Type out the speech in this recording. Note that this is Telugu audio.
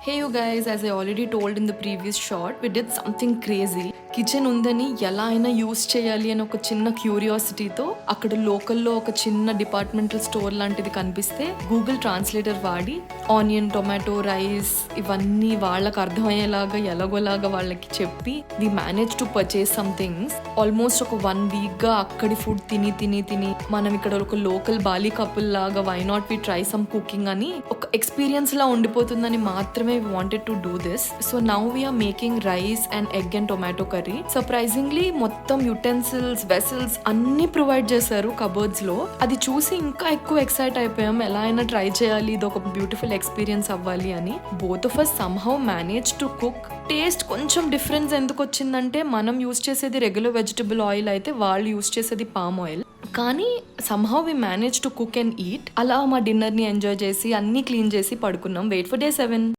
Hey you guys, as I already told in the previous shot, we did something crazy. Kitchen ఉందని ఎలా అయినా యూస్ చేయాలి అని ఒక చిన్న క్యూరియాసిటీతో అక్కడ లోకల్లో ఒక చిన్న డిపార్ట్మెంటల్ స్టోర్ లాంటిది కనిపిస్తే గూగుల్ ట్రాన్స్లేటర్ వాడి ఆనియన్, టొమాటో, రైస్ ఇవన్నీ వాళ్ళకి అర్థమయ్యేలాగా ఎలాగోలాగా వాళ్ళకి చెప్పి we manage to purchase some things. Almost ఒక 1 week గా అక్కడి ఫుడ్ తిని మనం ఇక్కడ ఒక లోకల్ బాలీ కపుల్ లాగా why not we try some cooking అని ఒక ఎక్స్పీరియన్స్ లా ఉండిపోతుందని మాత్రమే we wanted to do this. So now we're making rice and egg and tomato curry. Surprisingly మొత్తం యుటెన్సిల్స్, వెసల్స్ అన్ని ప్రొవైడ్ చేశారు కబోర్డ్స్ లో. అది చూసి ఇంకా ఎక్కువ ఎక్సైట్ అయిపోయాం, ఎలా అయినా ట్రై చేయాలి, ఇది ఒక బ్యూటిఫుల్ ఎక్స్పీరియన్స్ అవ్వాలి అని. Both of us somehow managed to cook. Taste కొంచెం డిఫరెన్స్ ఎందుకు వచ్చిందంటే మనం యూస్ చేసేది రెగ్యులర్ వెజిటబుల్ ఆయిల్ అయితే వాళ్ళు యూస్ చేసేది పామ్ ఆయిల్. కానీ somehow we managed to cook and eat. అలా మా డిన్నర్ ని ఎంజాయ్ చేసి అన్ని క్లీన్ చేసి పడుకున్నాం. Wait for day 7.